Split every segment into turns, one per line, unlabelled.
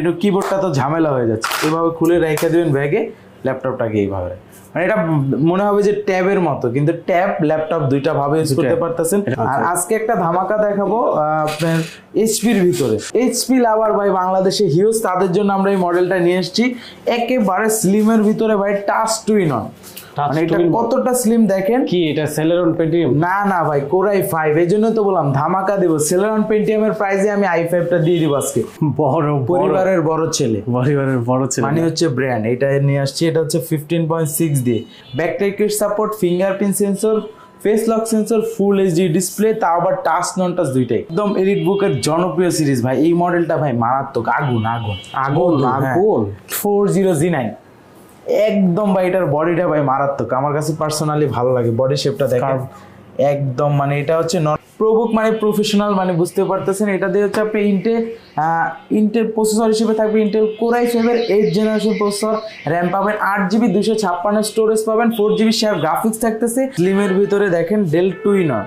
একটু কিবোর্ডটা তো ঝামেলা হয়ে যাচ্ছে, এভাবে খুলে রেখে দেবেন ব্যাগে ল্যাপটপটাকে এইভাবে। মানে এটা মনে হবে যে ট্যাবের মতো, কিন্তু ট্যাব ল্যাপটপ দুইটা ভাবে ইউজ করতে পারতেছেন। আর আজকে একটা ধামাকা দেখাবো আপনার এইচপির ভিতরে। এইচপি লাভার ভাই বাংলাদেশে হিউজ, তাদের জন্য আমরা এই মডেলটা নিয়ে এসেছি। একেবারে স্লিমের ভিতরে ভাই, টাচ টু ইন অন। মানে এটা কতটা স্লিম দেখেন।
কি এটা সেলেরন পেন্টিয়াম?
না না ভাই, কোরাই 5, এই জন্য তো বললাম ধামাকা দেবো। সেলেরন পেন্টিয়ামের প্রাইসে আমি i5 টা দিয়ে দিব আজকে। পরিবারের বড় ছেলে, মানে হচ্ছে ব্র্যান্ড, এটা নিয়ে আসছি। এটা হচ্ছে 15.6 দিয়ে backlight support, fingerprint sensor, face lock sensor, full HD display, তা আবার টাচ নন টাচ দুইটাই। একদম এলিট বুকের জনপ্রিয় সিরিজ ভাই। এই মডেলটা ভাই মারাত্মক, আগুন আগুন আগুন আগুন। 40G9 একদম ভাই, এটার বডিটা ভাই মারাত্মক। আমার কাছে পার্সোনালি ভালো লাগে বডি শেপটা দেখেন একদম। মানে এটা হচ্ছে প্রোবুক, মানে প্রফেশনাল, মানে বুঝতে পারতেছেন। এটা দিয়ে হচ্ছে আপনি ইন্টেল প্রসেসর হিসেবে থাকবে ইন্টেল কোরাই 5 এর 8th জেনারেশন প্রসেসর, র্যাম পাবেন 8GB 256 স্টোরেজ পাবেন, 4GB শেয়ার গ্রাফিক্স থাকতেছে। স্লিমের ভিতরে দেখেন ডেল টুইনর,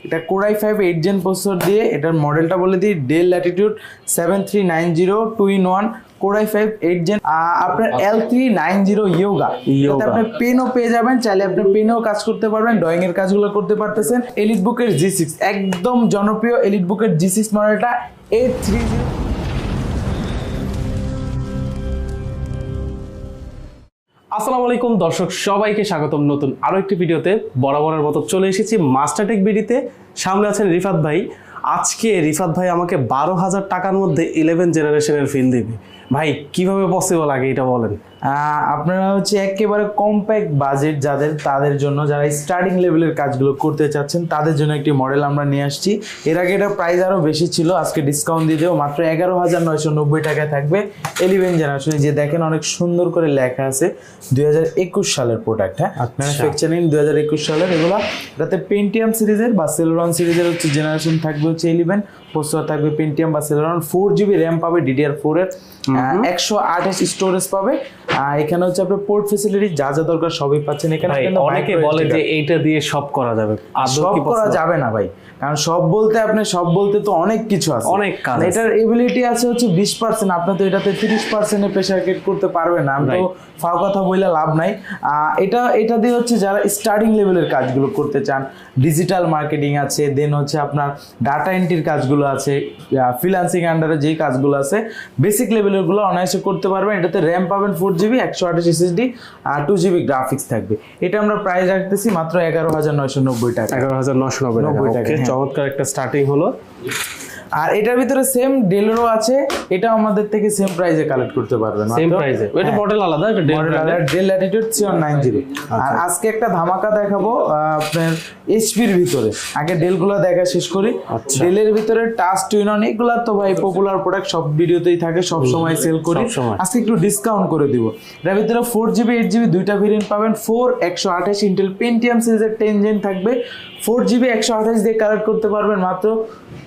এটা কোরাই 5 8th জেন প্রসেসর দিয়ে। এটার মডেলটা বলে দিই, Dell Latitude 7390 2-in-1 core i 5 8th gen. আপনার L390 ইয়োগা, এটাতে আপনি পেনও পেয়ে যাবেন, চাইলে আপনি পেনেও কাজ করতে পারবেন, ড্রয়িং এর কাজগুলো করতে পারতেছেন। এলিট বুকের G6, একদম জনপ্রিয় এলিট বুকের G6 মডেলটা 830।
আসসালামু আলাইকুম দর্শক, সবাইকে স্বাগতম নতুন আরো একটি ভিডিওতে। বরাবরের মতো চলে এসেছি মাস্টারটেক বিডিতে। সামনে আছেন রিফাত ভাই। আজকে রিফাত ভাই আমাকে 12,000 টাকার মধ্যে 11th জেনারেশনের ফিল দিবে। ভাই কিভাবে পসিবল আগে এটা বলেন।
আপনারা হচ্ছে একেবারে কম্প্যাক্ট বাজেট যাদের, তাদের জন্য, যারা স্টার্টিং লেভেলের কাজগুলো করতে চাচ্ছেন তাদের জন্য একটি মডেল আমরা নিয়ে আসছি। এর আগে এটার প্রাইস আরও বেশি ছিল, আজকে ডিসকাউন্ট দিয়ে দেবো, মাত্র 11,990 টাকায় থাকবে 11th জেনারেশনে। যে দেখেন অনেক সুন্দর করে লেখা আছে 2021 সালের প্রোডাক্ট। হ্যাঁ, ম্যানুফ্যাকচারিং 2021 সালের এগুলো। এটাতে পেন্টিয়াম সিরিজের বা সেলেরন সিরিজের হচ্ছে জেনারেশন থাকবে হচ্ছে 11, প্রসেসর থাকবে পেন্টিয়াম বা সেলেরন, 4GB র্যাম পাবে DDR4 এর, 128 স্টোরেজ পাবে। এখানে হচ্ছে আপনার পোর্ট ফ্যাসিলিটি যা যা দরকার সবই পাচ্ছেন এখানে।
অনেকে বলে যে এইটা দিয়ে সব করা যাবে,
সব করা যাবে না ভাই, কারণ সব বলতে আপনি সব বলতে তো অনেক কিছু আছে,
অনেক কাজ।
এটার এবিলিটি আছে হচ্ছে 20%, আপনি তো এটাতে 30% প্রেসার ক্রিয়েট করতে পারবেন না। আমি তো ফাও কথা বললে লাভ নাই। এটা দিয়ে হচ্ছে যারা স্টার্টিং লেভেলের কাজগুলো করতে চান, ডিজিটাল মার্কেটিং আছে, দেন হচ্ছে আপনার ডাটা এন্ট্রির কাজগুলো আছে, ফ্রিল্যান্সিং আন্ডারে যেই কাজগুলো আছে, বেসিক লেভেলের গুলো অনায়াসে করতে পারবেন। এটাতে র্যাম পাবেন 4GB 128 SSD আর 2GB গ্রাফিক্স থাকবে। এটা আমরা প্রাইস রাখতেছি মাত্র 11,990 টাকা।
11,990 টাকা। চমৎকার একটা স্টার্টিং হলো।
আর এটার ভিতরে সেম ডেলেরও আছে, এটা আমাদের থেকে সেম প্রাইসে কালেক্ট করতে পারবেন।
সেম প্রাইসে, এটা মডেল আলাদা, এটা
মডেল আলাদা, ডেল ল্যাটিটিউড 390। আর আজকে একটা ধামাকা দেখাবো আপনার এইচপির ভিতরে। আগে ডেলগুলো দেখা শেষ করি। ডেলের ভিতরে টাচ টু ইন অন, এগুলা তো ভাই পপুলার প্রোডাক্ট, সব ভিডিওতেই থাকে, সব সময় সেল করি। আজকে একটু ডিসকাউন্ট করে দিব। এর ভিতরে 4GB 8GB দুইটা ভেরিয়েন্ট পাবেন। 128 ইন্টেল পেন্টিয়াম সিরিজের 10 জেন থাকবে, 4GB 128 দিয়ে কালেক্ট করতে পারবেন মাত্র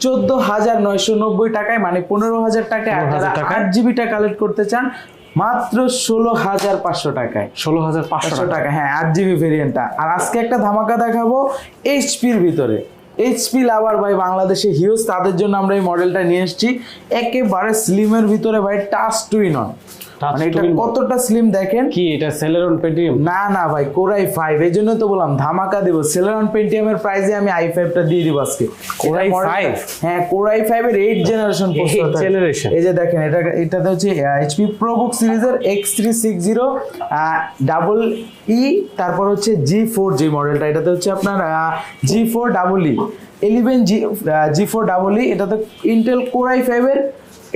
14,990 টাকায়, মানে 15,000 টাকায়। 8GB টা কালেক্ট করতে চান মাত্র 16,500 টাকায়।
16,500
টাকা, হ্যাঁ 8GB ভেরিয়েন্টটা। আর আজকে একটা ধামাকা দেখাবো এইচপির ভিতরে। এইচপি লাভার ভাই বাংলাদেশে হিউজ, তাদের জন্য আমরা এই মডেলটা নিয়ে এসেছি। একেবারে স্লিমের ভিতরে ভাই, টাচ টু ইন অন। মানে এটা কতটা স্লিম দেখেন।
কি এটা সেলেরন পেন্টিয়াম?
না না ভাই, কোরাই 5, এই জন্য তো বললাম ধামাকা দেবো। সেলেরন পেন্টিয়ামের প্রাইসে আমি i5 টা দিয়ে দিব আজকে।
কোরাই 5?
হ্যাঁ, কোরাই 5 এর 8th জেনারেশন
জেনারেশন।
এই যে দেখেন, এটাতে হচ্ছে এইচপি প্রোবুক সিরিজের X360 ডাবল ই, তারপর হচ্ছে G4G মডেলটা। এটাতে হচ্ছে আপনার G4EE 11G4EE। এটাতে ইন্টেল কোরাই 5 এর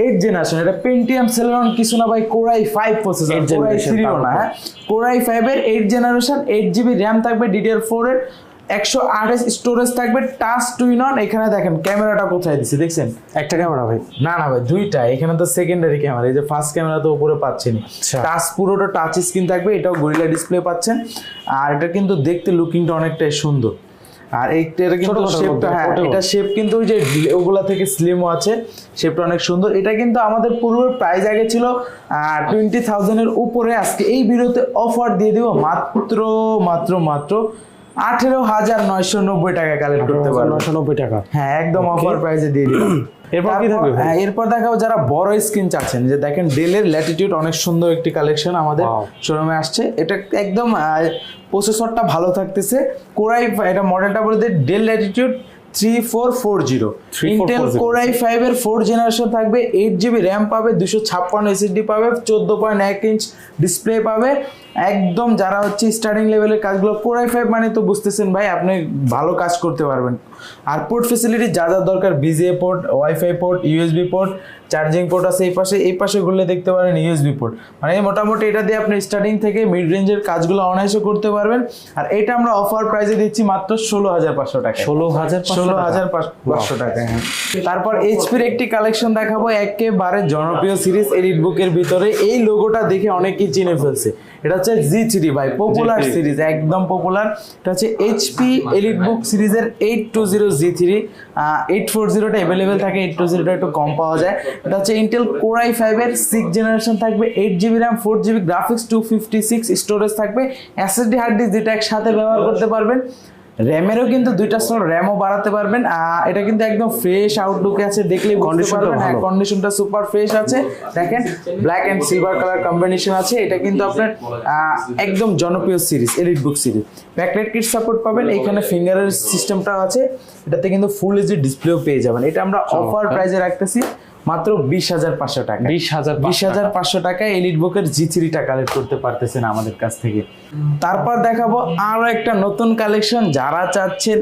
8th জেনারেশন। এটা পেন্টিয়াম সেলেরন কিছু না ভাই, কোরাই 5 প্রসেসর, কোরাই 3 না। হ্যাঁ, কোরাই 5 এর 8th জেনারেশন, 8GB র্যাম থাকবে DDR4 এর, 128 স্টোরেজ থাকবে, টাচ টু ইন অন। এখানে দেখেন ক্যামেরাটা কোথায় দিছি দেখছেন?
একটা ক্যামেরা ভাই?
না না ভাই, দুইটা। এখানে তো সেকেন্ডারি ক্যামেরা, এই যে ফার্স্ট ক্যামেরা তো উপরে পাচ্ছেন। টাচ, পুরোটা টাচ স্ক্রিন থাকবে, এটাও গরিলা ডিসপ্লে পাচ্ছেন। আর এটা কিন্তু দেখতে লুকিংটা অনেকটাই সুন্দর। আর এইটার কিন্তু শেপটা, হ্যাঁ এটা শেপ কিন্তু ওই যে ওগুলা থেকে স্লিমও আছে, শেপটা অনেক সুন্দর। এটা কিন্তু আমাদের পূর্বের প্রাইস আগে ছিল 20,000 এর উপরে। আজকে এই ভিডিওতে অফার দিয়ে দিব মাত্র 18,990 টাকা কালেক্ট করতে পারবেন।
990 টাকা,
হ্যাঁ একদম অফার প্রাইসে দিয়ে দিলাম।
এরপর কি থাকবে ভাই?
এরপর দেখাবো যারা বড় স্ক্রিন চাচ্ছেন, যে দেখেন ডেলের ল্যাটিটিউড অনেক সুন্দর একটি কালেকশন আমাদের শোরুমে আসছে। এটা একদম প্রসেসরটা ভালো থাকতেছে, কোরাই এটা মডেলটা বলে দেয় ডেল ল্যাটিটিউড 3440 ইন্টেল কোরাই 5 এর 4th জেনারেশন থাকবে, 8GB র্যাম পাবে, 256 এসএসডি পাবে, 14.1 ইঞ্চ ডিসপ্লে পাবে। একদম যারা হচ্ছে স্টার্টিং লেভেলের কাজগুলো, কোরাই 5 মানে তো বুঝতেছেন ভাই আপনি ভালো কাজ করতে পারবেন। আর পোর্ট ফ্যাসিলিটি যা যা দরকার, VGA port, wifi port, USB port, charging port আছে এই পাশে ঘুরলে দেখতে পারেন ইউএসবি পোর্ট। মানে মোটামুটি এটা দিয়ে আপনি স্টার্টিং থেকে মিড রেঞ্জের কাজগুলো অনায়াসে করতে পারবেন। আর এটা আমরা অফার প্রাইসে দিচ্ছি মাত্র 16,500 টাকা। 16,500 টাকা। তারপর এইচপির একটি কালেকশন দেখাবো, একেবারে জনপ্রিয় সিরিজ এলিট বুকের ভিতরে। এই লোগোটা দেখে অনেকেই চিনে ফেলছে, এটা হচ্ছে G3 ভাই, পপুলার সিরিজ, একদম পপুলার। এটা হচ্ছে এইচপি এলিট বুক সিরিজের 820 G3। 840টা অ্যাভেলেবেল থাকে, 820টা একটু কম পাওয়া যায়। এটা হচ্ছে ইন্টেল কোরাই 5 এর 6th জেনারেশন থাকবে, 8GB RAM, 4GB graphics, 256 storage থাকবে, এসএসডি হার্ড ডিস্ক যেটা একসাথে ব্যবহার করতে পারবেন। র্যামেরও কিন্তু দুইটা স্লট র্যামও বাড়াতে পারবেন। এটা কিন্তু একদম ফ্রেশ আউটলুকে আছে, দেখলেই বুঝতে পারবেন। হ্যাঁ, কন্ডিশনটা সুপার ফ্রেশ আছে। দেখেন black and silver colour combination আছে। এটা কিন্তু আপনার একদম জনপ্রিয় series elite book series. Backlight kit support পাবেন, এখানে ফিঙ্গারের সিস্টেমটাও আছে। এটাতে কিন্তু ফুল এইচডি ডিসপ্লেও পেয়ে যাবেন। এটা আমরা অফার প্রাইসে রাখতেছি মাত্র 20,500 টাকা। 20,500 টাকায় এলিট বুকের G3টা কালেক্ট করতে পারতেছেন আমাদের কাছ থেকে। তারপর দেখাবো আরো একটা নতুন কালেকশন, যারা চাচ্ছেন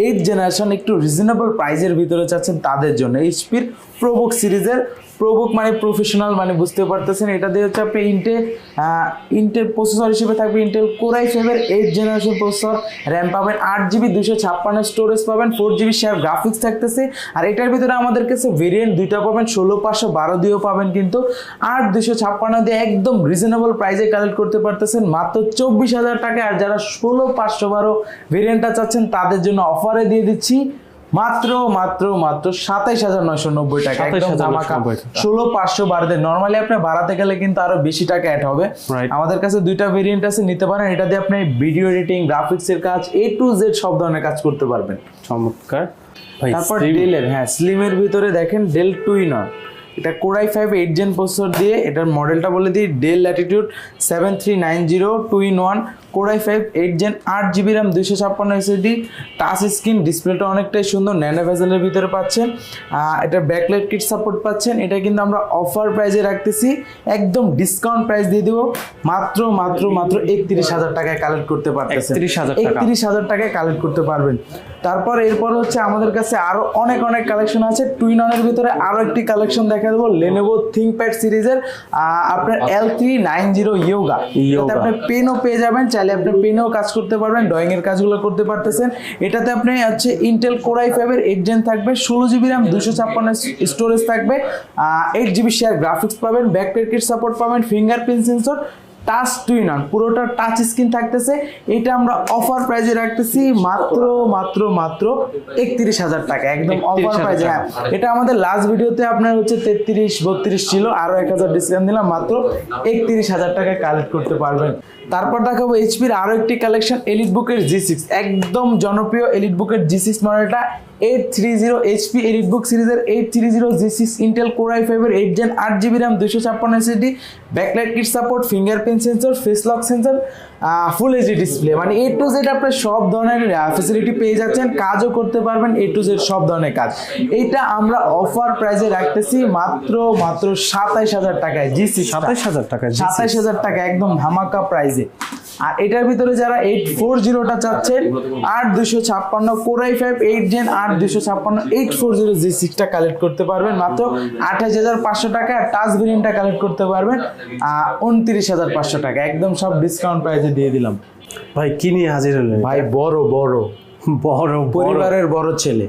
8th জেনারেশন একটু রিজনেবল প্রাইসের ভিতরে চাচ্ছেন তাদের জন্য। এইচপির প্রোবুক সিরিজের, প্রোবুক মানে প্রফেশনাল, মানে বুঝতে পারতেছেন। এটা দিয়ে হচ্ছে আপনি ইন্টেল প্রসেসর হিসেবে থাকবে ইন্টেল কোরাই 5 এর 8th জেনারেশন প্রসেসর, র্যাম পাবেন 8GB, 256 স্টোরেজ পাবেন, 4GB শেয়ার গ্রাফিক্স থাকতেছে। আর এটার ভিতরে আমাদের কাছে ভেরিয়েন্ট দুইটা পাবেন, 16,512 দিয়েও পাবেন, কিন্তু 8,256 দিয়ে একদম রিজনেবল প্রাইসে কালেক্ট করতে পারতেছেন মাত্র 24,000 টাকা। আর যারা 16,512 ভেরিয়েন্টটা চাচ্ছেন তাদের জন্য অফারে দিয়ে দিচ্ছি মাত্র 27,990 টাকা। একদম ধামাকা 16,512। নরমালি আপনি বাড়াতে গেলে কিন্তু আরো বেশি টাকা অ্যাড হবে। আমাদের কাছে দুইটা ভেরিয়েন্ট আছে, নিতে পারেন। এটা দিয়ে আপনি ভিডিও এডিটিং, গ্রাফিক্সের কাজ, A to Z সব ধরনের কাজ করতে পারবেন।
চমৎকার।
তারপর ডেলের, হ্যাঁ স্লিমের ভিতরে দেখেন ডেল টুইনর, এটা কোরাই 5 8th জেন প্রসেসর দিয়ে। এটার মডেলটা বলে দিই, Dell Latitude 7390 2-in-1 core i 5 8th gen, 8GB RAM, 256 SSD, touch screen, ডিসপ্লেটা অনেকটাই সুন্দর, ন্যানো ভেজেলের ভিতরে পাচ্ছেন। এটা ব্যাকলাইট কিট সাপোর্ট পাচ্ছেন। এটা কিন্তু আমরা অফার প্রাইসে রাখতেছি, একদম ডিসকাউন্ট প্রাইস দিয়ে দিব মাত্র 31,000 টাকায় কালেক্ট করতে পারতেছেন। 31,000 টাকায় কালেক্ট করতে পারবেন। তারপর এরপর হচ্ছে আমাদের কাছে আরো অনেক কালেকশন আছে। টুইননের ভিতরে আরো একটি কালেকশন দেখা দেবো, লেনোভো থিংকপ্যাড সিরিজের আপনার L390 ইয়োগা। এটাতে আপনি পেনও পেয়ে যাবেন, চাইলে আপনি পেনেও কাজ করতে পারবেন, ড্রয়িং এর কাজগুলো করতে পারতেছেন। এটাতে আপনি হচ্ছে ইন্টেল কোরাই 5 এর 8th জেন থাকবে, 16GB র্যাম, 256 স্টোরেজ থাকবে, 8GB শেয়ার গ্রাফিক্স পাবেন, ব্যাকলাইট কিট সাপোর্ট পাবেন, ফিঙ্গারপ্রিন্ট সেন্সর, টাচ টুইনন, পুরোটা টাচ স্ক্রিন থাকতেছে। এটা আমরা অফার প্রাইসে রাখতেছি মাত্র 31,000 টাকা, একদম অফার প্রাইসে। এটা আমাদের লাস্ট ভিডিওতে আপনার হচ্ছে 33-32 ছিল, আরো 1,000 ডিসকাউন্ট দিলাম, মাত্র 31,000 টাকায় কালেক্ট করতে পারবেন। তারপর দেখাবো এইচপির আরো একটি কালেকশন, এলিট বুকের G6, একদম জনপ্রিয় এলিট বুকের G6 মডেলটা 830 এইচপি এলিট বুক সিরিজের 830 G6 ইন্টেল কোরাই 5 এর 8th gen, 8GB RAM, 256 SSD, backlight kit support, fingerprint sensor, face lock sensor, full HD display, মানে A to Z আপনি সব ধরনের ফ্যাসিলিটি পেয়ে যাচ্ছেন, কাজও করতে পারবেন, A to Z সব ধরনের কাজ। এইটা আমরা অফার প্রাইসে রাখতেছি মাত্র 27,000 টাকায়। G6 27,000 টাকা, একদম ধামাকা প্রাইসে। আর এটার ভিতরে যারা 840টা চাচ্ছেন, 8,256 কোরাই 5 8th জেন, 8,256 840 G6টা কালেক্ট করতে পারবেন মাত্র 28,500 টাকা। আর টাচ ভেরিয়েন্টটা কালেক্ট করতে পারবেন 29,500 টাকা, একদম সব ডিসকাউন্ট প্রাইসে দিয়ে দিলাম।
ভাই কি নিয়ে হাজির হলেন
ভাই? বড় পরিবারের বড় ছেলে,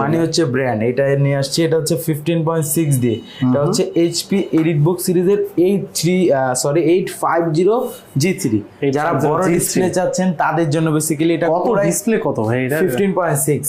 মানে হচ্ছে ব্র্যান্ড। এটা নিয়ে আসছে, এটা হচ্ছে 15.6 দিয়ে। এটা হচ্ছে এইচপি এলিট বুক সিরিজের 850 G3। যারা বড় ডিসপ্লে চাচ্ছেন তাদের জন্য বেসিক্যালি এটা।
কত ডিসপ্লে কত ভাই এটা?
15.6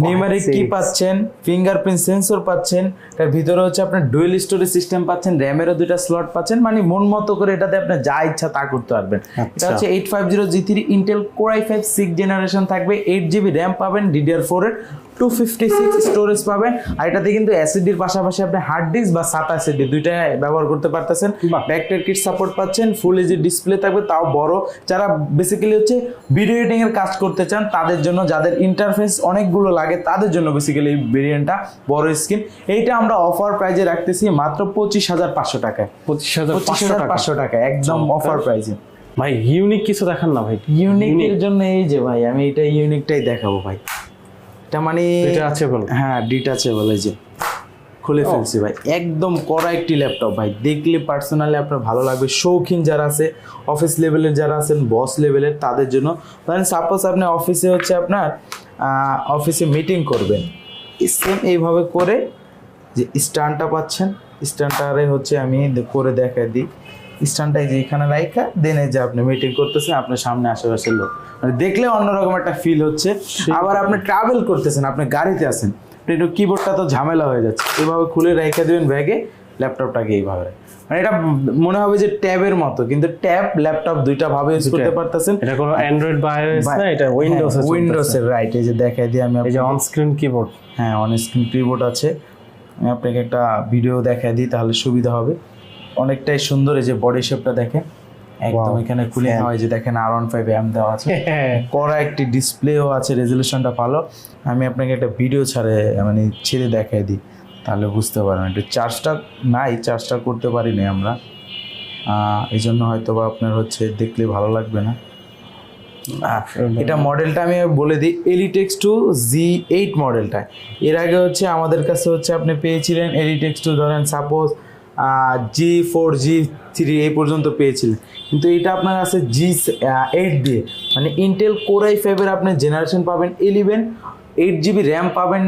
নিউমেরিক কি পাচ্ছেন, ফিঙ্গারপ্রিন্ট সেন্সর পাচ্ছেন, তার ভিতরে হচ্ছে আপনার ডুয়েল স্টোরেজ সিস্টেম পাচ্ছেন, র্যামেরও 2টা স্লট পাচ্ছেন, মানে মন মতো করে এটাতে আপনি যা ইচ্ছা তা করতে পারবেন। এটা হচ্ছে 850 G3 Intel core i 5 6th generation থাকবে, 8GB র্যাম পাবেন, DDR4 এর 256 স্টোরেজ পাবেন। আর এটাতে কিন্তু এসএসডির পাশাপাশি আপনি হার্ড ডিস্ক বা SATA এসএসডি দুইটাই ব্যবহার করতে পারতেছেন। ব্যাকটের কিট সাপোর্ট পাচ্ছেন, ফুল এইচডি ডিসপ্লে থাকবে, তাও বড়। যারা বেসিক্যালি হচ্ছে ভিডিও এডিটিং এর কাজ করতে চান তাদের জন্য, যাদের ইন্টারফেস অনেকগুলো লাগে তাদের জন্য বেসিক্যালি এই ভেরিয়েন্টটা বড় স্ক্রিন। এইটা আমরা অফার প্রাইজে রাখতেছি মাত্র 25,500 টাকায়। 25,500 টাকা একদম অফার প্রাইজে।
ভাই ইউনিক কিছু দেখান না ভাই।
ইউনিকের জন্য এই যে ভাই আমি এটা ইউনিকটাই দেখাবো ভাই। এটা মানে
ডিটাচেবল,
হ্যাঁ ডিটাচেবল। এই যে খুলে ফেলছি ভাই, একদম কড়া একটি ল্যাপটপ ভাই। দেখলে পার্সোনালি আপনার ভালো লাগবে। শৌখিন যারা আছে, অফিস লেভেলের যারা আছেন, বস লেভেলের, তাদের জন্য। ধরেন সাপোজ আপনি অফিসে হচ্ছে আপনার অফিসে মিটিং করবেন, সেম এইভাবে করে যে স্ট্যান্ডটা পাচ্ছেন, স্ট্যান্ডটারে হচ্ছে আমি করে দেখাই দিই। স্ট্যান্ডটা যে এখানে রাইখা দেন এই যে আপনি মিটিং করতেছেন, আপনার সামনে আশেপাশের লোক মানে দেখলে অন্যরকম একটা ফিল হচ্ছে। আবার আপনি ট্রাভেল করতেছেন, আপনি গাড়িতে আছেন, একটু কিবোর্ডটা তো ঝামেলা হয়ে যাচ্ছে, এভাবে খুলে রেখে দেবেন ব্যাগে, ল্যাপটপটাকে এইভাবে। মানে এটা মনে হবে যে ট্যাবের মতো, কিন্তু ট্যাব ল্যাপটপ দুইটা ভাবে ইউজ করতে পারতেছেন।
এটা কোনো অ্যান্ড্রয়েড বা আইওএস না, এটা উইন্ডোজ এর।
উইন্ডোজের রাইট। এই যে দেখাই দিই আমি,
এই যে অন স্ক্রিন কিবোর্ড।
হ্যাঁ অন স্ক্রিন কিবোর্ড আছে। আমি আপনাকে একটা ভিডিও দেখাই দিই তাহলে সুবিধা হবে। অনেকটাই সুন্দর। এই যে বডি শেপটা দেখেন একদম, এখানে খুলে হয় যে দেখেন R15 RAM দেওয়া আছে, কড়া একটি ডিসপ্লেও আছে, রেজলিউশনটা ভালো। আমি আপনাকে একটা ভিডিও ছেড়ে দেখাই দিই তাহলে বুঝতে পারবেন। একটু চার্জটা নাই, চার্জটা করতে পারিনি আমরা, এই জন্য হয়তো বা আপনার হচ্ছে দেখলে ভালো লাগবে না। এটা মডেলটা আমি বলে দিই, Elitex2 Z8 মডেলটা। এর আগে হচ্ছে আমাদের কাছে হচ্ছে আপনি পেয়েছিলেন Elitex2 ধরেন সাপোজ G4 G3 এই পর্যন্ত পেয়েছিলেন, কিন্তু এটা আপনার আছে G8 দিয়ে, মানে ইন্টেল কোর i5 এর আপনি জেনারেশন পাবেন 11, 8GB র্যাম পাবেন,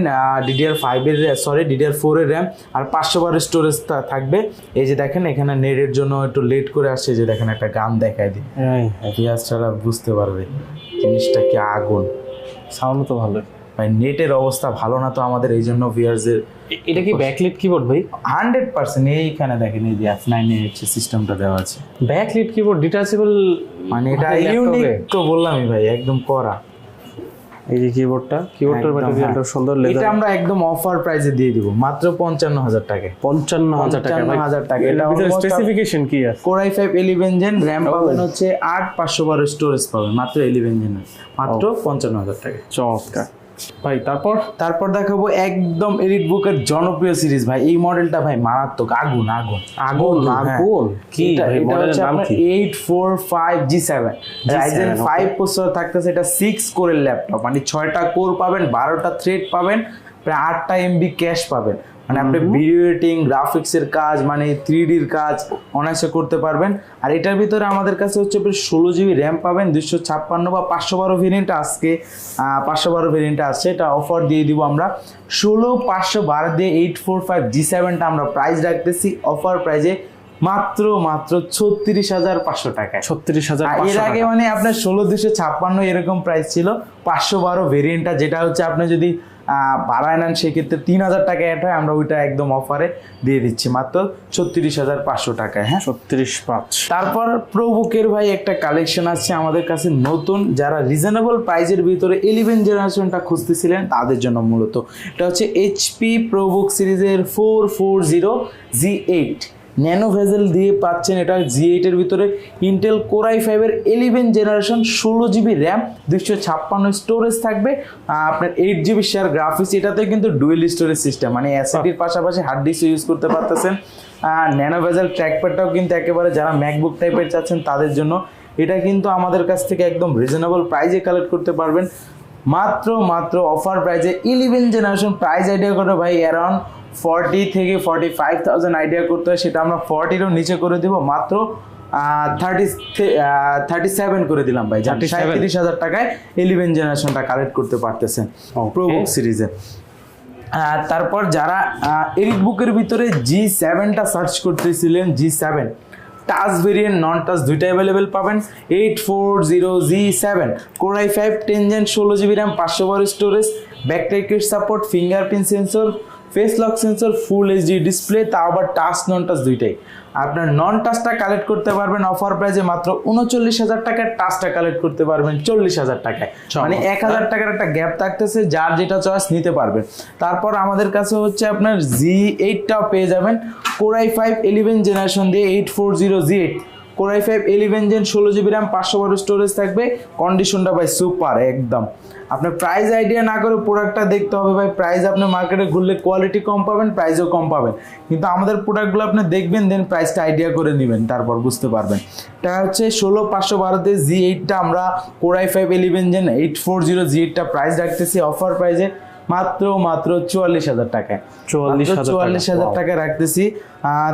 DDR4 এর র্যাম, আর 512 স্টোরেজ থাকবে। এই যে দেখেন এখানে নেটের জন্য একটু লেট করে আসছে, যে দেখেন একটা গান দেখায় দিই, ইতিহাস ছাড়া বুঝতে পারবে জিনিসটা কি আগুন।
সাউন্ড তো ভালো
ভাই, নেটের অবস্থা ভালো না তো আমাদের, এই জন্য ভিউয়ারদের।
এটা কি ব্যাকলিট কিবোর্ড ভাই?
100% এইখানে দেখেন এই যে F9 এর হচ্ছে সিস্টেমটা দেওয়া আছে।
ব্যাকলিট কিবোর্ড ডিটাচেবল,
মানে এটা ইউনিক তো বললামই ভাই, একদম করা।
এই যে কিবোর্ডটার ম্যাটেরিয়ালটা সুন্দর লেদার। এটা
আমরা একদম অফার প্রাইসে দিয়ে দিব মাত্র 55,000 টাকায়।
55,000 টাকা। এটা স্পেসিফিকেশন কি আছে?
Core i5 11 জেন, র্যাম পাবেন হচ্ছে 8, 512 স্টোরেজ পাবেন মাত্র 11 জেন, মাত্র 55,000 টাকায়।
চমৎকার ভাই। তারপর
দেখাবো একদম এলিট বুকের জনপ্রিয় সিরিজ ভাই। এই মডেলটা ভাই মারাত্মক, আগুন আগুন
আগুন আগুন। কি ভাই মডেলের নাম কি?
845G7 Ryzen 5 প্রসেসর থাকতেছে। এটা 6 কোরের ল্যাপটপ, মানে 6টা কোর পাবেন, 12টা থ্রেড পাবেন, প্রায় 8টা MB ক্যাশ পাবেন। মানে আপনি ভিডিও এডিটিং, গ্রাফিক্সের কাজ, মানে 3Dর কাজ অনায়াসে করতে পারবেন। আর এটার ভিতরে আমাদের কাছে হচ্ছে 16GB র্যাম পাবেন, 256 বা 512 ভেরিয়েন্ট আজকে 512 ভেরিয়েন্টটা আসছে, এটা অফার দিয়ে দিব আমরা 16,512 দিয়ে। 845G7টা আমরা প্রাইস রাখতেছি অফার প্রাইজে মাত্র 36,500 টাকায়।
36,500।
এর আগে মানে আপনার 16,256 এরকম প্রাইস ছিল 512 ভেরিয়েন্টটা, যেটা হচ্ছে আপনি যদি বাড়ায় নেন সেক্ষেত্রে 3,000 টাকা অ্যাড হয়। আমরা ওইটা একদম অফারে দিয়ে দিচ্ছি মাত্র 36,500 টাকায়। হ্যাঁ
36,500।
তারপর প্রোবুকের ভাই একটা কালেকশন আছে আমাদের কাছে নতুন, যারা রিজনেবল প্রাইজের ভিতরে 11 জেনারেশনটা খুঁজতেছিলেন তাদের জন্য মূলত। এটা হচ্ছে HP প্রোবুক সিরিজের 440Z8 ন্যানো ভেজেল দিয়ে পাচ্ছেন। এটা G8 এর ভিতরে ইন্টেল কোর i5 এর 11 জেনারেশন, 16GB র্যাম, 256 স্টোরেজ থাকবে, আপনার 8GB শেয়ার গ্রাফিক্স। এটাতে কিন্তু ডুয়েল স্টোরেজ সিস্টেম, মানে এসএসডির পাশাপাশি হার্ড ডিস্ক ইউজ করতে পারতেছেন। ন্যানো ভেজেল ট্র্যাকপ্যাডটাও কিন্তু একেবারে যারা ম্যাকবুক টাইপের চাচ্ছেন তাদের জন্য। এটা কিন্তু আমাদের কাছ থেকে একদম রিজনেবল প্রাইজে কালেক্ট করতে পারবেন মাত্র অফার প্রাইজে। 11 জেনারেশন প্রাইস আইডিয়া করে ভাই অ্যারাউন্ড 40 থেকে 45,000 আইডিয়া করতে হয়, সেটা আমরা 40-এরও নিচে করে দিব, মাত্র 37 করে দিলাম ভাই। 37,000 টাকায় 11 জেনারেশনটা কালেক্ট করতে পারতেছেন প্রোবুক সিরিজে। তারপর যারা এলিট বুকের ভিতরে G7টা সার্চ করতেছিলেন, G7 touch variant, non touch দুইটা অ্যাভেলেবেল পাবেন। 840Z7 core i5 10 gen, 16GB RAM, 512 storage, backlight kit support, fingerprint sensor, face lock sensor, full HD display, তাও আবার টাচ নন টাচ দুইটাই। আপনার নন টাচটা কালেক্ট করতে পারবেন অফার প্রাইসে মাত্র 39,000 টাকায়, টাচটা কালেক্ট করতে পারবেন 40,000 টাকায়। মানে 1,000 টাকার একটা গ্যাপ থাকতেছে, যার যেটা চয়েস নিতে পারবেন। তারপর আমাদের কাছে হচ্ছে আপনার Z8টাও পেয়ে যাবেন Core i5 11 জেনারেশন দিয়ে 840Z8 Core i5 11 gen 16GB RAM 512 storage থাকবে। কন্ডিশনটা ভাই সুপার একদম। আপনার প্রাইস আইডিয়া না করে প্রোডাক্টটা দেখতে হবে ভাই। প্রাইস আপনি মার্কেটে ঘুরলে কোয়ালিটি কম পাবেন, প্রাইসও কম পাবেন, কিন্তু আমাদের প্রোডাক্টগুলো আপনি দেখবেন, দেন প্রাইসটা আইডিয়া করে নেবেন, তারপর বুঝতে পারবেন। এটা হচ্ছে 16512 Z8টা আমরা Core i5 11 জেন 840Z8টা প্রাইস রাখতেছি অফার প্রাইসে মাত্র 44,000 টাকায়। 44,000 টাকায় রাখতেছি।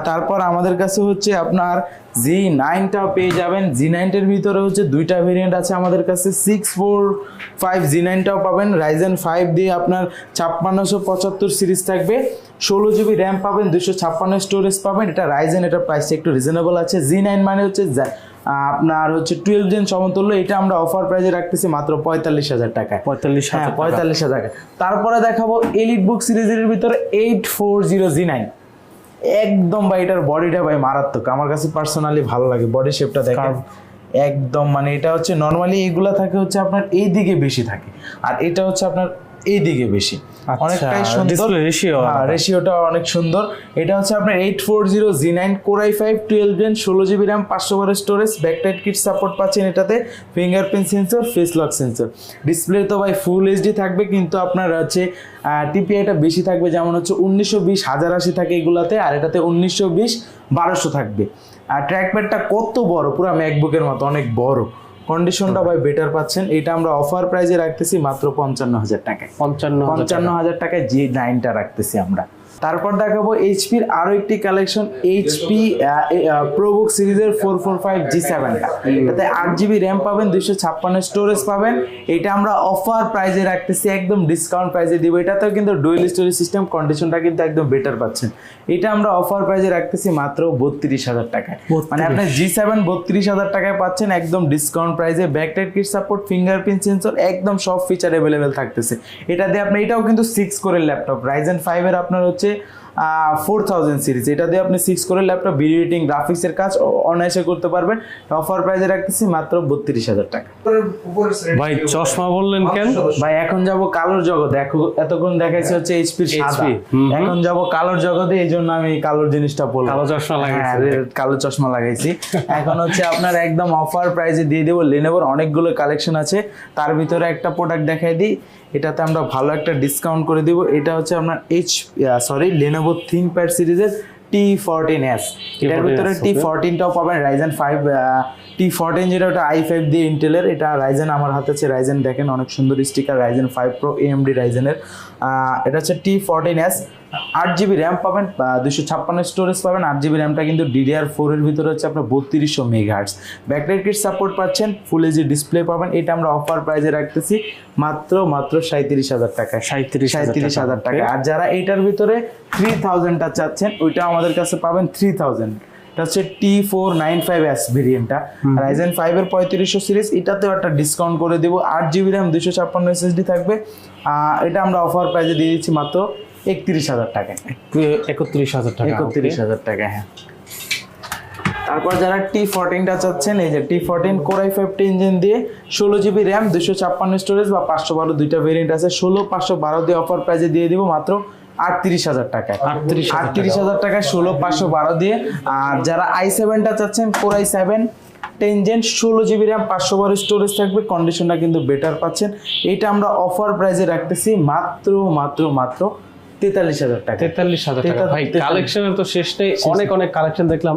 তারপর আমাদের কাছে হচ্ছে আপনার Z9টাও পেয়ে যাবেন। Z9 ভিতরে হচ্ছে দুইটা ভেরিয়েন্ট আছে আমাদের কাছে, 645 Z9টাও পাবেন। Ryzen 5 দিয়ে আপনার 5675 সিরিজ থাকবে, 16GB RAM পাবেন, 256 স্টোরেজ পাবেন। এটা Ryzen, এটা প্রাইসটা একটু রিজনেবল আছে। Z9 মানে হচ্ছে আপনার হচ্ছে 12 জেন সমতুল্য। এটা আমরা অফার প্রাইসে রাখতেছি মাত্র 45,000 টাকায়। 45,000 টাকা। তারপরে দেখাবো এলিট বুক সিরিজের ভিতরে 840Z9। একদম ভাই এটার বডিটা ভাই মারাত্মক, আমার কাছে পার্সোনালি ভালো লাগে বডি শেপটা দেখেন একদম। মানে এটা হচ্ছে নরমালি এগুলা থাকে হচ্ছে আপনার এই দিকে বেশি থাকে, আর এটা হচ্ছে আপনার এই দিকে বেশি, অনেকটাই সুন্দর রেশিওটা অনেক সুন্দর। এটা হচ্ছে আপনার 840Z9 Core i5 12 gen 16GB RAM 512 storage, backlight kit support পাচ্ছেন এটাতে, fingerprint sensor, face lock sensor. Display তো ভাই ফুল এইচডি থাকবে, কিন্তু আপনার হচ্ছে টিপিআইটা বেশি থাকবে, যেমন হচ্ছে 1920 1080 থাকে এগুলাতে, আর এটাতে 1920 1200 থাকবে। আর ট্র্যাকপ্যাডটা কত বড়, পুরো ম্যাকবুকের মতো অনেক বড়। কন্ডিশনটা ভাই বেটার পাচ্ছেন। এটা আমরা অফার প্রাইসে রাখতেছি মাত্র 55,000 টাকায়। 55,000 টাকায় Z9টা রাখতেছি আমরা। তারপর দেখাবো এইচপির আরো একটি কালেকশন, এইচপি প্রোবুক সিরিজের 445 G7টা। এটাতে 8GB RAM পাবেন, 256 স্টোরেজ পাবেন। এটা আমরা অফার প্রাইসে রাখতেছি, একদম ডিসকাউন্ট প্রাইসে দিব। এটাতেও কিন্তু ডুয়েল স্টোরেজ সিস্টেম, কন্ডিশনটা কিন্তু একদম বেটার পাচ্ছেন। এটা আমরা অফার প্রাইসে রাখতেছি মাত্র 32,000 টাকায়। মানে আপনার G7 32,000 টাকায় পাচ্ছেন একদম ডিসকাউন্ট প্রাইসে। Backlight kit support, fingerprint sensor, একদম সব ফিচার অ্যাভেলেবেল থাকতেছে। এটা দিয়ে আপনি, এটাও কিন্তু 6 কোরের ল্যাপটপ, Ryzen 5 এর আপনার হচ্ছে 4000 সিরিজ। এটা দিয়ে আপনি 6 কোরের ল্যাপটপ, ভিডিও এডিটিং, গ্রাফিক্সের কাজ অনায়াসে করতে পারবেন। অফার প্রাইসে রাখতেছি মাত্র 32,000 টাকা।
ভাই চশমা বললেন কেন?
ভাই এখন যাব কালোর জগতে। এতক্ষণ দেখাইছি হচ্ছে এইচপির সাদা, এখন যাব কালোর জগতে, এই জন্য আমি কালোর জিনিসটা বললাম।
কালো চশমা লাগাইছি,
কালো চশমা লাগাইছি। এখন হচ্ছে আপনার একদম অফার প্রাইসে দিয়ে দেবো। লেনোভোর অনেকগুলো কালেকশন আছে, তার ভিতরে একটা প্রোডাক্ট দেখাই দিই, এটাতে আমরা ভালো একটা ডিসকাউন্ট করে দিব। এটা হচ্ছে আপনার লেনোভো থিংকপ্যাড সিরিজের T14s। এটার ভিতরে T14টাও পাবেন, Ryzen 5 T14 যেটা, ওটা i5 দিয়ে ইন্টেলের। এটা Ryzen, আমার হাতে আছে Ryzen, দেখেন অনেক সুন্দর স্টিকার, Ryzen 5 Pro AMD Ryzen-এর। এটা হচ্ছে T14s, 8GB RAM পাবেন, 256 স্টোরেজ পাবেন। 8GB র্যামটা কিন্তু DDR4 এর ভিতরে হচ্ছে আপনার 3200 মেগাহার্টজ। ব্যাকলাইট কিট সাপোর্ট পাচ্ছেন, ফুল এইচডি ডিসপ্লে পাবেন। এটা আমরা অফার প্রাইসে রাখতেছি মাত্র 37,000 টাকায়। 37,000 টাকা। আর যারা এইটার ভিতরে 3000টা চাচ্ছেন, ওইটা আমাদের কাছে পাবেন 3000। এটা হচ্ছে T495S ভেরিয়েন্টটা, Ryzen 5 এর 3500 সিরিজ। এটাতেও একটা ডিসকাউন্ট করে দেবো, 8GB RAM 256 SSD থাকবে। এটা আমরা অফার প্রাইসে দিয়ে দিচ্ছি মাত্র 31,000 টাকায়।
31,000 টাকা।
31,000 টাকা, হ্যাঁ। তারপর যারা T14টা চাচ্ছেন, এই যে T14 Core i5 10 জেন দিয়ে 16GB RAM 256 স্টোরেজ বা 512 দুইটা ভেরিয়েন্ট আছে। 16 512 দিয়ে অফার প্রাইসে দিয়ে দিব মাত্র 38,000 টাকায়। 38,000 টাকায় 16 512 দিয়ে। আর যারা i7টা চাচ্ছেন, Core i7 10 gen 16GB RAM 512 storage থাকবে, কন্ডিশনটা কিন্তু বেটার পাচ্ছেন। এটা আমরা অফার প্রাইসে রাখতেছি মাত্র 43,000 টাকা।
43,000 টাকা। ভাই কালেকশনের তো শেষ নেই, অনেক কালেকশন দেখলাম।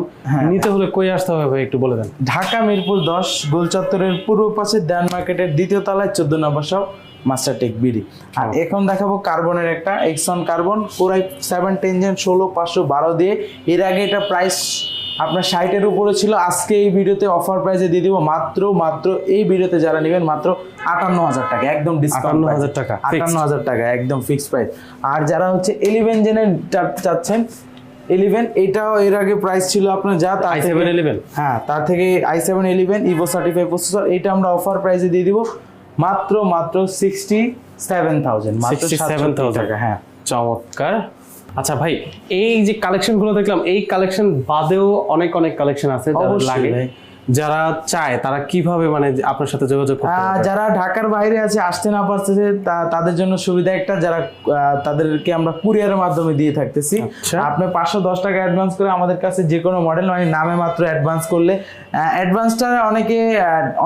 নিতে হলে কই আসতে হবে ভাই একটু বলে দেন।
ঢাকা মিরপুর 10 গোল চত্বরের পূর্ব পাশে দেন মার্কেটের 2য় তলায় 14 নম্বর শপ, মাস্টারটেক বিডি। আর এখন দেখাবো কার্বনের একটা exon carbon Core i7 10 gen 16 512 দিয়ে। এর আগে এটা প্রাইস আপনার 60-এর উপরে ছিল, আজকে এই ভিডিওতে অফার প্রাইসে দিয়ে দিব মাত্র এই ভিডিওতে যারা নেবেন মাত্র 58,000 টাকা, একদম ডিসকাউন্ট। 58,000 টাকা একদম ফিক্সড প্রাইস। আর যারা হচ্ছে 11 জেনের চাচ্ছেন, 11 এটাও এর আগে প্রাইস ছিল আপনার যা
i7 11,
হ্যাঁ, তার থেকে i7 11 Evo 35 প্রসেসর, এটা আমরা অফার প্রাইসে দিয়ে দিব মাত্র 67,000 টাকা। হ্যাঁ,
চমৎকার। আচ্ছা ভাই, এই যে কালেকশন গুলো দেখলাম, এই কালেকশন বাদেও অনেক অনেক কালেকশন আছে যারা
অবশ্যই
লাগে,
ভাই।
যারা চায় তারা কিভাবে মানে আপনার সাথে যোগাযোগ করতে পারে?
যারা ঢাকার বাইরে আছে, আসতে না পারতেছে, তাদের জন্য সুবিধা একটা, যারা তাদেরকে আমরা কুরিয়ারের মাধ্যমে দিয়ে থাকতেছি।
আচ্ছা।
আপনি 510 টাকা অ্যাডভান্স করে আমাদের কাছে যে কোনো মডেল মানে নামে মাত্র অ্যাডভান্স করলে, অ্যাডভান্সটা অনেকে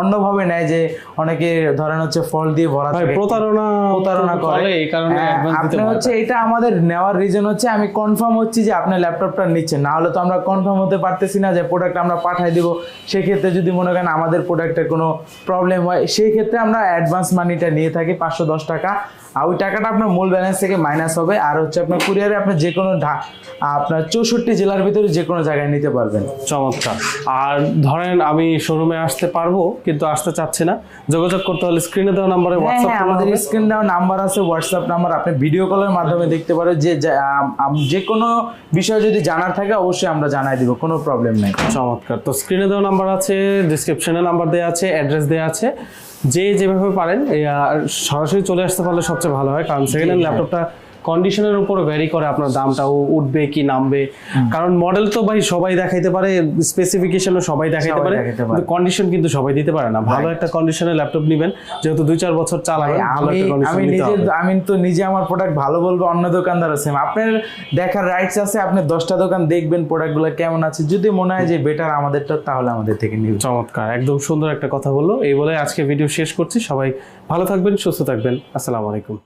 অন্যভাবে নেয়, যে অনেকে ধরেন হচ্ছে ফল দিয়ে ভরা
ভাই
থাকে,
প্রতারণা করে, এই কারণে অ্যাডভান্স দিতে
আপনি
পারে
হচ্ছে এটা আমাদের নেওয়ার রিজন হচ্ছে আমি কনফার্ম হচ্ছি যে আপনি ল্যাপটপটা নিচ্ছেন, না হলে তো আমরা কনফার্ম হতে পারতেছি না যে প্রোডাক্ট আমরা পাঠিয়ে দিব। সেক্ষেত্রে যদি মনে করেন আমাদের প্রোডাক্টের কোনো প্রবলেম হয়, সেই ক্ষেত্রে আমরা অ্যাডভান্স মানিটা নিয়ে থাকি 510 টাকা। আর ওই টাকাটা আপনার মূল ব্যালেন্স থেকে মাইনাস হবে। আর হচ্ছে আপনার কুরিয়ারে আপনি যে কোনো আপনার 64 জেলার ভিতরে যে কোনো জায়গায় নিতে পারবেন।
চমৎকার। আর ধরেন আমি শোরুমে আসতে পারবো কিন্তু আসতে চাচ্ছি না, যোগাযোগ করতে হলে স্ক্রিনে দেওয়া নাম্বারে
হ্যাঁ,
হোয়াটসঅ্যাপ
আমাদের স্ক্রিন দেওয়া নাম্বার আছে, হোয়াটসঅ্যাপ নাম্বার, আপনি ভিডিও কলের মাধ্যমে দেখতে পারেন। যে কোনো বিষয় যদি জানার থাকে অবশ্যই আমরা জানাই দিব, কোনো প্রবলেম নাই।
চমৎকার। তো স্ক্রিনে দেওয়া নাম্বার আছে, ডিসক্রিপশনে নাম্বার দেওয়া আছে, অ্যাড্রেস দেওয়া আছে, যে যেভাবে পারেন সরাসরি চলে আসতে পারলে সবচেয়ে ভালো হয়, কারণ সেকেন্ড হ্যান্ড ল্যাপটপটা কন্ডিশনের উপর ভ্যারি করে আপনার দামটাও উঠবে কি নামবে। কারণ মডেল তো ভাই সবাই দেখাইতে পারে, স্পেসিফিকেশনও সবাই দেখাইতে পারে, কিন্তু কন্ডিশন কিন্তু সবাই দিতে পারে না। ভালো একটা কন্ডিশনের ল্যাপটপ নেবেন, যেহেতু 2-4 বছর চালাবেন, ভালো একটা কন্ডিশন নিতে হবে।
আমি তো নিজে আমার প্রোডাক্ট ভালো বলবো, অন্য দোকানদার আছে, আপনার দেখার রাইটস আছে, আপনি 10টা দোকান দেখবেন প্রোডাক্টগুলো কেমন আছে, যদি মনে হয় যে বেটার আমাদেরটা, তাহলে আমাদের থেকে নিবেন।
চমৎকার, একদম সুন্দর একটা কথা বললো। এই বলে আজকে ভিডিও শেষ করছি। সবাই ভালো থাকবেন, সুস্থ থাকবেন। আসসালামু আলাইকুম।